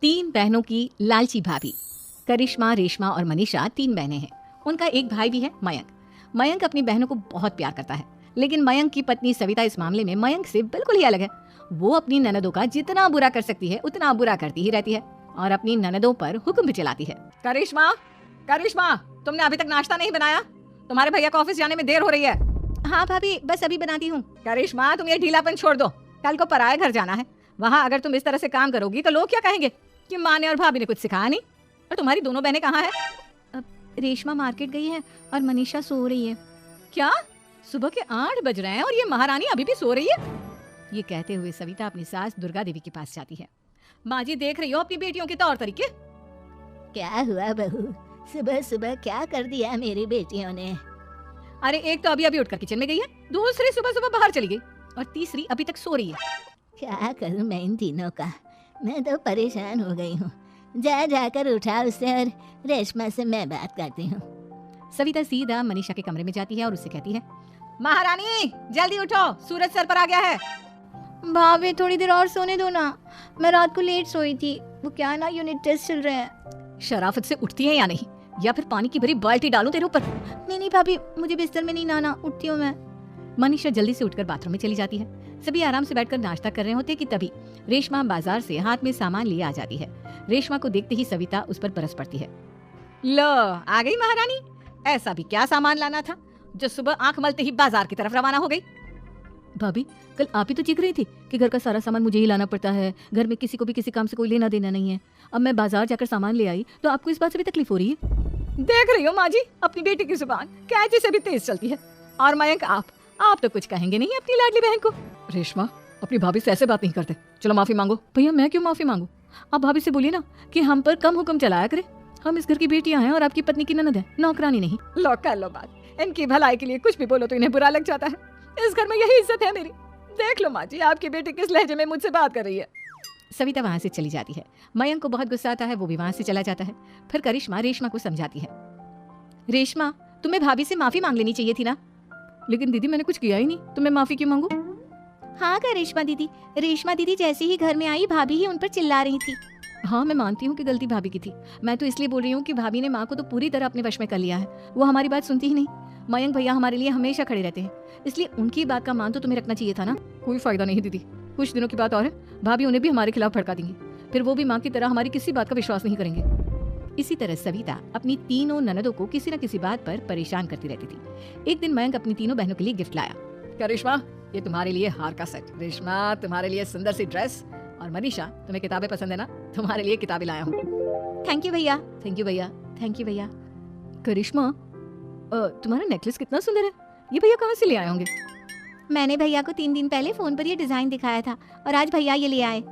तीन बहनों की लालची भाभी। करिश्मा, रेशमा और मनीषा तीन बहनें हैं। उनका एक भाई भी है, मयंक। मयंक अपनी बहनों को बहुत प्यार करता है, लेकिन मयंक की पत्नी सविता इस मामले में मयंक से बिल्कुल ही अलग है। वो अपनी ननदों का जितना बुरा कर सकती है उतना बुरा करती ही रहती है और अपनी ननदों पर हुक्म भी चलाती है। करिश्मा, करिश्मा, तुमने अभी तक नाश्ता नहीं बनाया? तुम्हारे भैया को ऑफिस जाने में देर हो रही है। हाँ भाभी, बस अभी बनाती हूँ। करिश्मा, तुम ये ढीलापन छोड़ दो। कल को पराये घर जाना है। वहाँ अगर तुम इस तरह से काम करोगी तो लोग क्या कहेंगे कि माँ ने और भाभी ने कुछ सिखाया नहीं। और तुम्हारी दोनों बहनें कहाँ हैं? अब रेशमा मार्केट गई है और मनीषा सो रही है। क्या? सुबह के 8 बज रहे हैं और ये महारानी अभी भी सो रही है? ये कहते हुए सविता अपनी सास दुर्गा देवी के पास जाती है। माँ जी, देख रही हो अपनी बेटियों के तौर तरीके? क्या हुआ बहू, सुबह सुबह क्या कर दिया मेरी बेटियों ने? अरे एक तो अभी अभी उठकर किचन में गई है, दूसरी सुबह सुबह बाहर चली गई और तीसरी अभी तक सो रही है। क्या करूं मैं इन तीनों का? मैं तो परेशान हो गई हूँ। जा जाकर उठा उससे और रेशमा से मैं बात करती हूँ। सविता सीधा मनीषा के कमरे में जाती है और उससे कहती है, महारानी जल्दी उठो, सूरज सर पर आ गया है। भाभी थोड़ी देर और सोने दो ना, मैं रात को लेट सोई थी। वो क्या ना, यूनिट टेस्ट चल रहे हैं। शराफत से उठती है या नहीं, या फिर पानी की भरी बाल्टी डालूं तेरे ऊपर? नहीं भाभी, मुझे बिस्तर में नहीं नहाना, उठती हूँ मैं। मनीषा जल्दी से उठकर बाथरूम में चली जाती है। सभी आराम से बैठकर नाश्ता कर रहे होते कि तभी रेशमा बाजार से हाथ में सामान लिए आ जाती है। रेशमा को देखते ही सविता उस पर बरस पड़ती है। लो, आ गई महारानी। ऐसा भी क्या सामान लाना था जो सुबह आंख मलते ही बाजार की तरफ रवाना हो गई? भाभी, कल आप ही तो चीख रही थी कि घर का सारा सामान मुझे ही लाना पड़ता है, घर में किसी को भी किसी काम से कोई लेना देना नहीं है। अब मैं बाजार जाकर सामान ले आई तो आपको इस बात से भी तकलीफ हो रही है? देख रही हो माँ जी, अपनी बेटी की जुबान कैंची से भी तेज चलती है। और मयंक, आप तो कुछ कहेंगे नहीं अपनी लाडली बहन को। रेशमा, अपनी भाभी से ऐसे बात नहीं करते। चलो माफी मांगो। भैया, मैं क्यों माफी मांगू? आप भाभी से बोलिए ना कि हम पर कम हुक्म चलाया करे। हम इस घर की बेटियां हैं और आपकी पत्नी की ननद है, नौकरानी नहीं। लो कर लो बात। इनकी भलाई के लिए कुछ भी बोलो तो इन्हें बुरा लग जाता है। इस घर में यही इज्जत है मेरी। देख लो माँ जी, आपकी बेटी किस लहजे में मुझसे बात कर रही है। सविता वहाँ से चली जाती है। मयंक को बहुत गुस्सा आता है, वो भी वहाँ से चला जाता है। फिर करिश्मा रेशमा को समझाती है, रेशमा, तुम्हें भाभी से माफी मांग लेनी चाहिए थी ना। लेकिन दीदी, मैंने कुछ किया ही नहीं, तो मैं माफी क्यों मांगू? हाँ करिश्मा दीदी, रेशमा दीदी जैसे ही घर में आई भाभी ही उन पर चिल्ला रही थी। हाँ, मैं मानती हूँ कि गलती भाभी की थी। मैं तो इसलिए बोल रही हूँ कि भाभी ने माँ को तो पूरी तरह अपने वश में कर लिया है। वो हमारी बात सुनती ही नहीं। मयंक भैया हमारे लिए हमेशा खड़े रहते हैं, इसलिए उनकी बात का मान तो तुम्हें रखना चाहिए था ना। कोई फायदा नहीं दीदी, कुछ दिनों की बात और है, भाभी उन्हें भी हमारे खिलाफ भड़का देंगी। फिर वो भी माँ की तरह हमारी किसी बात का विश्वास नहीं करेंगे। इसी तरह सविता अपनी तीनों ननदों को किसी न किसी बात पर परेशान करती रहती थी। एक दिन मयंक अपनी तीनों बहनों के लिए गिफ्ट लाया। करिश्मा, ये तुम्हारे लिए हार का सेट। रेशमा, तुम्हारे लिए सुंदर सी ड्रेस। और मनीषा, तुम्हें किताबें पसंद है ना, तुम्हारे लिए किताबें लाया हूँ। थैंक यू भैया। थैंक यू भैया, थैंक यू भैया। करिश्मा, तुम्हारा नेकलेस कितना सुंदर है, ये भैया कहाँ से ले आए होंगे? मैंने भैया को 3 दिन पहले फोन पर ये डिजाइन दिखाया था और आज भैया ये ले आए।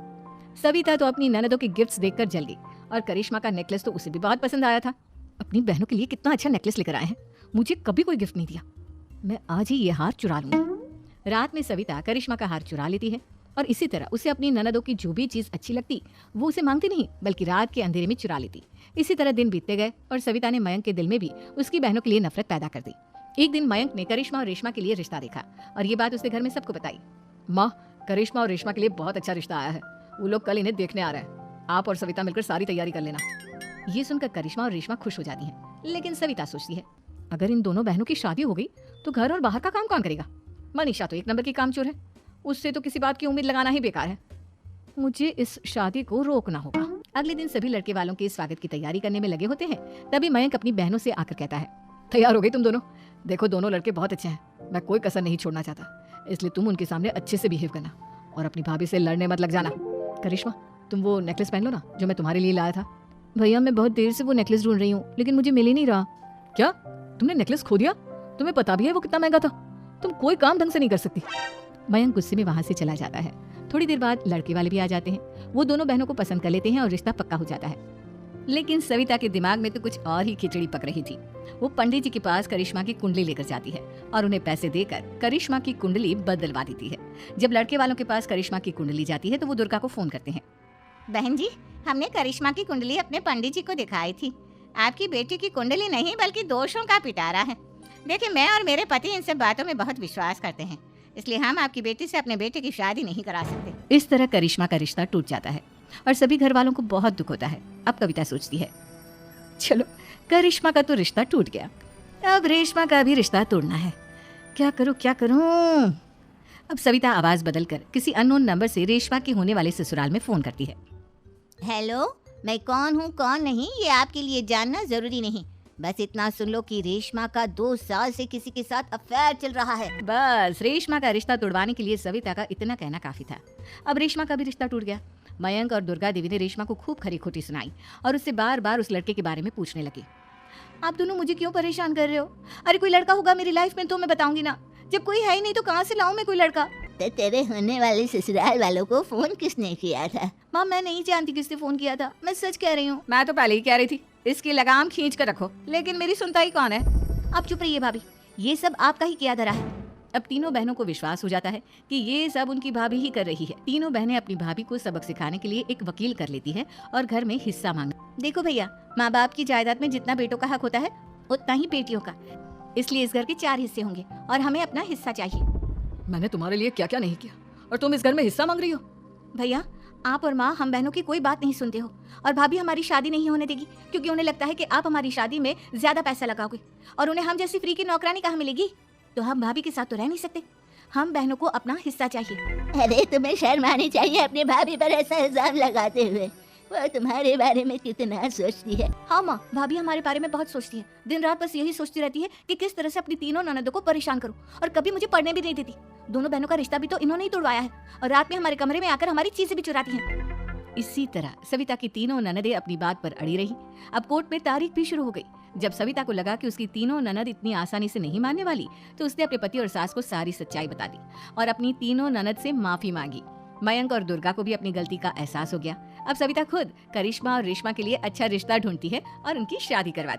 सविता तो अपनी ननदों के गिफ्ट्स देखकर जल गई और करिश्मा का नेकलेस तो उसे भी बहुत पसंद आया था। अपनी बहनों के लिए कितना अच्छा नेकलेस लेकर आए हैं, मुझे कभी कोई गिफ्ट नहीं दिया। मैं आज ही ये हार चुरा लूंगी। रात में सविता करिश्मा का हार चुरा लेती है और इसी तरह उसे अपनी ननदों की जो भी चीज अच्छी लगती वो उसे मांगती नहीं, बल्कि रात के अंधेरे में चुरा लेती। इसी तरह दिन बीतते गए और सविता ने मयंक के दिल में भी उसकी बहनों के लिए नफरत पैदा कर दी। एक दिन मयंक ने करिश्मा और रेशमा के लिए रिश्ता देखा और ये बात उसने घर में सबको बताई। माँ, करिश्मा और रेशमा के लिए बहुत अच्छा रिश्ता आया है, वो लोग कल इन्हें देखने आ रहे हैं। आप और सविता मिलकर सारी तैयारी कर लेना। ये सुनकर करिश्मा और रेशमा खुश हो जाती हैं, लेकिन सविता सोचती है, अगर इन दोनों बहनों की शादी हो गई तो घर और बाहर का काम कौन करेगा? मनीषा तो 1 नंबर की कामचोर है, उससे तो किसी बात की उम्मीद लगाना ही बेकार है। मुझे इस शादी को रोकना होगा। अगले दिन सभी लड़के वालों के स्वागत की तैयारी करने में लगे होते हैं। तभी मयंक अपनी बहनों से आकर कहता है, तैयार हो गई तुम दोनों? देखो, दोनों लड़के बहुत अच्छे हैं, मैं कोई कसर नहीं छोड़ना चाहता, इसलिए तुम उनके सामने अच्छे से बिहेव करना और अपनी भाभी से लड़ने मत लग जाना। करिश्मा, तुम वो नेकलेस पहन लो ना जो मैं तुम्हारे लिए लाया था। भैया, मैं बहुत देर से वो नेकलेस ढूंढ रही हूँ, लेकिन मुझे मिल ही नहीं रहा। क्या? तुमने नेकलेस खो दिया? तुम्हें पता भी है वो कितना महंगा था? तुम कोई काम ढंग से नहीं कर सकती। मयंक गुस्से में वहाँ से चला जाता है। थोड़ी देर बाद लड़के वाले भी आ जाते हैं। वो दोनों बहनों को पसंद कर लेते हैं और रिश्ता पक्का हो जाता है। लेकिन सविता के दिमाग में तो कुछ और ही खिचड़ी पक रही थी। वो पंडित जी के पास करिश्मा की कुंडली लेकर जाती है और उन्हें पैसे देकर करिश्मा की कुंडली बदलवा देती है। जब लड़के वालों के पास करिश्मा की कुंडली जाती है तो वो दुर्गा को फोन करते हैं। बहन जी, हमने करिश्मा की कुंडली अपने पंडित जी को दिखाई थी। आपकी बेटी की कुंडली नहीं बल्कि दोषों का पिटारा है। देखिए, मैं और मेरे पति इन सब बातों में बहुत विश्वास करते हैं, इसलिए हम आपकी बेटी से अपने बेटे की शादी नहीं करा सकते। इस तरह करिश्मा का रिश्ता टूट जाता है और सभी घर वालों को बहुत दुख होता है। अब कविता सोचती है, चलो करिश्मा का तो रिश्ता टूट गया, अब रेशमा का भी रिश्ता तोड़ना है। क्या करूं? अब सविता आवाज बदलकर किसी अननोन नंबर से रेशमा के होने वाले ससुराल में फोन करती है। हेलो, मैं कौन हूँ कौन नहीं ये आपके लिए जानना जरूरी नहीं, बस इतना सुन लो कि रेशमा का 2 साल से किसी के साथ अफेयर चल रहा है। बस रेशमा का रिश्ता तोड़वाने के लिए सविता का इतना कहना काफी था। अब रेशमा का भी रिश्ता टूट गया। मयंक और दुर्गा देवी ने रेशमा को खूब खरी खोटी सुनाई और उससे बार बार उस लड़के के बारे में पूछने लगी। आप दोनों मुझे क्यों परेशान कर रहे हो? अरे कोई लड़का होगा मेरी लाइफ में तो मैं बताऊंगी ना, जब कोई है ही नहीं तो कहाँ से लाऊं मैं कोई लड़का? तो तेरे होने वाले ससुराल वालों को फोन किसने किया था? माँ मैं नहीं जानती किसने फोन किया था, मैं सच कह रही हूँ। मैं तो पहले ही कह रही थी इसकी लगाम खींच कर रखो, लेकिन मेरी सुनता ही कौन है? आप चुप रहिए भाभी, ये सब आपका ही किया धरा है। अब तीनों बहनों को विश्वास हो जाता है कि ये सब उनकी भाभी ही कर रही है। तीनों बहनें अपनी भाभी को सबक सिखाने के लिए एक वकील कर लेती है और घर में हिस्सा मांग। देखो भैया, माँ बाप की जायदाद में जितना बेटों का हक होता है उतना ही बेटियों का, इसलिए इस घर के 4 हिस्से होंगे और हमें अपना हिस्सा चाहिए। मैंने तुम्हारे लिए क्या क्या नहीं किया और तुम इस घर में हिस्सा मांग रही हो? भैया आप और माँ हम बहनों की कोई बात नहीं सुनते हो, और भाभी हमारी शादी नहीं होने देगी क्योंकि उन्हें लगता है कि आप हमारी शादी में ज्यादा पैसा लगाओगे और उन्हें हम जैसी फ्री की नौकरानी कहाँ मिलेगी। तो हम भाभी के साथ तो रह नहीं सकते, हम बहनों को अपना हिस्सा चाहिए। अरे तुम्हें शर्म आनी चाहिए अपनी भाभी पर ऐसा इल्जाम लगाते हुए, वो तुम्हारे बारे में कितना सोचती है। हाँ माँ, भाभी हमारे बारे में बहुत सोचती है, दिन रात बस यही सोचती रहती है कि किस तरह से अपनी तीनों ननदों को परेशान करूं, और कभी मुझे पढ़ने भी नहीं देती। दोनों बहनों का रिश्ता भी तो इन्होंने ही तोड़वाया है और रात में हमारे कमरे में आकर हमारी चीजें भी चुराती हैं। इसी तरह सविता की तीनों ननदें अपनी बात पर अड़ी रही। अब कोर्ट में तारीख भी शुरू हो गई। जब सविता को लगा कि उसकी तीनों ननद इतनी आसानी से नहीं मानने वाली, तो उसने अपने पति और सास को सारी सच्चाई बता दी और अपनी तीनों ननद से माफी मांगी। मयंक और दुर्गा को भी अपनी गलती का एहसास हो गया। अब सविता खुद करिश्मा और रेशमा के लिए अच्छा रिश्ता ढूंढती है और उनकी शादी करवाती है।